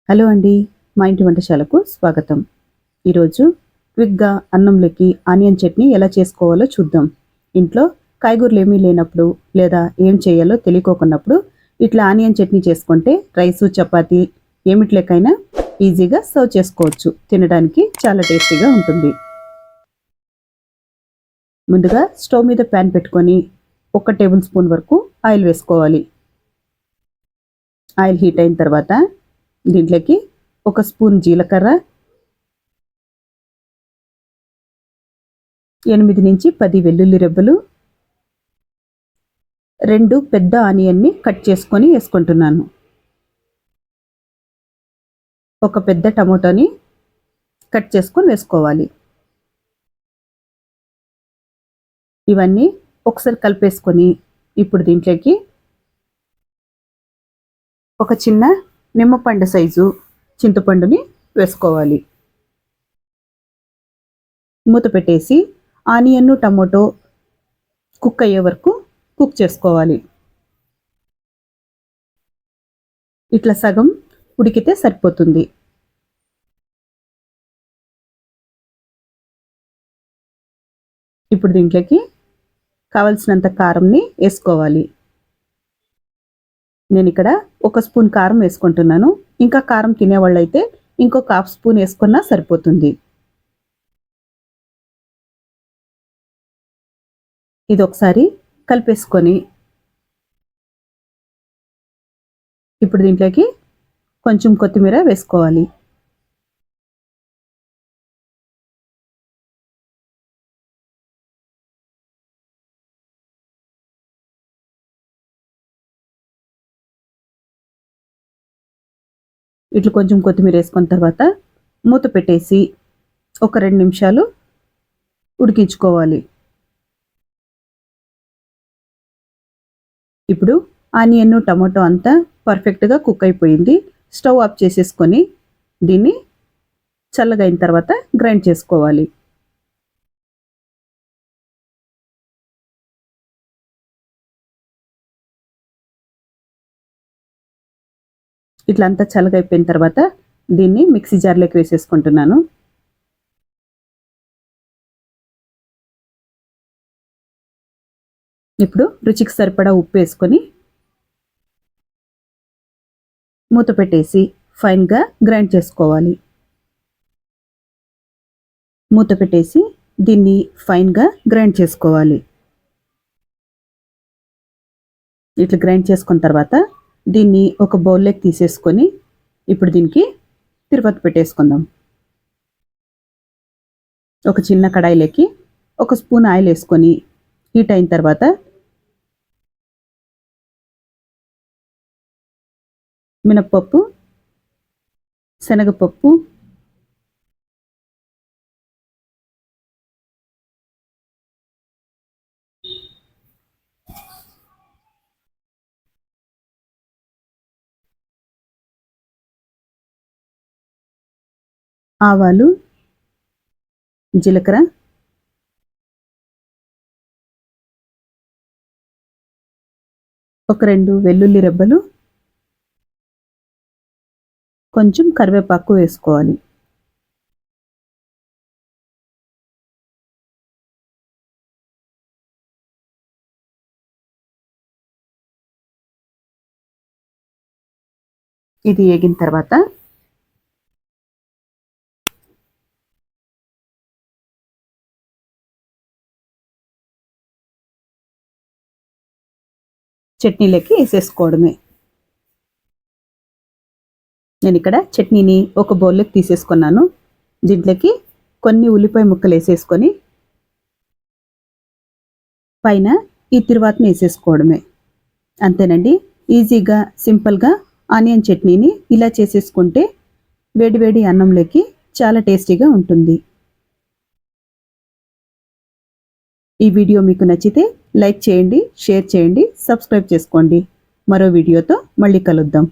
Hello అండి, మా ఇంటి వంటశాలకు స్వాగతం. ఈరోజు క్విక్గా అన్నంలోకి ఆనియన్ చట్నీ ఎలా చేసుకోవాలో చూద్దాం. ఇంట్లో కాయగూరలు ఏమీ లేనప్పుడు లేదా ఏం చేయాలో తెలియకోకున్నప్పుడు ఇట్లా ఆనియన్ చట్నీ చేసుకుంటే రైసు చపాతీ ఏమిట్లేకైనా ఈజీగా సర్వ్ చేసుకోవచ్చు. తినడానికి చాలా టేస్టీగా ఉంటుంది. ముందుగా స్టవ్ మీద ప్యాన్ పెట్టుకొని 1 టేబుల్ స్పూన్ వరకు ఆయిల్ వేసుకోవాలి. ఆయిల్ హీట్ అయిన తర్వాత దీంట్లోకి 1 స్పూన్ జీలకర్ర, 8 నుంచి 10 వెల్లుల్లి రెబ్బలు, 2 పెద్ద ఆనియన్ని కట్ చేసుకొని వేసుకుంటున్నాను. 1 పెద్ద టమోటాని కట్ చేసుకొని వేసుకోవాలి. ఇవన్నీ ఒకసారి కలిపేసుకొని ఇప్పుడు దీంట్లోకి ఒక చిన్న నిమ్మపండు సైజు చింతపండుని వేసుకోవాలి. మూత పెట్టేసి ఆనియన్ టమోటో కుక్ అయ్యే వరకు కుక్ చేసుకోవాలి. ఇట్లా సగం ఉడికితే సరిపోతుంది. ఇప్పుడు దీంట్లోకి కావలసినంత కారంని వేసుకోవాలి. నేను ఇక్కడ 1 స్పూన్ కారం వేసుకుంటున్నాను. ఇంకా కారం తినేవాళ్ళైతే ఇంకొక 1/2 స్పూన్ వేసుకున్నా సరిపోతుంది. ఇది ఒకసారి కలిపేసుకొని ఇప్పుడు దీంట్లోకి కొంచెం కొత్తిమీర వేసుకోవాలి. ఇట్లా కొంచెం కొత్తిమీర వేసుకున్న తర్వాత మూత పెట్టేసి ఒక 2 నిమిషాలు ఉడికించుకోవాలి. ఇప్పుడు ఆనియన్ టమాటో అంతా పర్ఫెక్ట్గా కుక్ అయిపోయింది. స్టవ్ ఆఫ్ చేసేసుకొని దీన్ని చల్లగా అయిన తర్వాత గ్రైండ్ చేసుకోవాలి. ఇట్లా అంతా చల్లగా అయిపోయిన తర్వాత దీన్ని మిక్సీ జార్లోకి వేసేసుకుంటున్నాను. ఇప్పుడు రుచికి సరిపడా ఉప్పు వేసుకొని మూత పెట్టేసి ఫైన్గా గ్రైండ్ చేసుకోవాలి. మూత పెట్టేసి దీన్ని ఫైన్గా గ్రైండ్ చేసుకోవాలి. ఇట్లా గ్రైండ్ చేసుకున్న తర్వాత దీన్ని ఒక బౌల్లోకి తీసేసుకొని ఇప్పుడు దీనికి తిరుపతి పెట్టేసుకుందాం. ఒక చిన్న కడాయిలోకి 1 స్పూన్ ఆయిల్ వేసుకొని హీట్ అయిన తర్వాత మినప్పప్పు, శనగపప్పు, ఆవాలు, జీలకర్ర, ఒక 2 వెల్లుల్లి రెబ్బలు, కొంచెం కరివేపాకు వేసుకోవాలి. ఇది వేగిన తర్వాత చట్నీలోకి వేసేసుకోవడమే. నేను ఇక్కడ చట్నీని ఒక బౌల్లోకి తీసేసుకున్నాను. దీంట్లోకి కొన్ని ఉల్లిపాయ ముక్కలు వేసేసుకొని పైన ఈ తిరువాతని వేసేసుకోవడమే. అంతేనండి, ఈజీగా సింపుల్గా ఆనియన్ చట్నీని ఇలా చేసేసుకుంటే వేడివేడి అన్నంలోకి చాలా టేస్టీగా ఉంటుంది. ఈ వీడియో మీకు నచ్చితే లైక్ చేయండి, షేర్ చేయండి, సబ్స్క్రైబ్ చేసుకోండి. మరో వీడియోతో మళ్ళీ కలుద్దాం.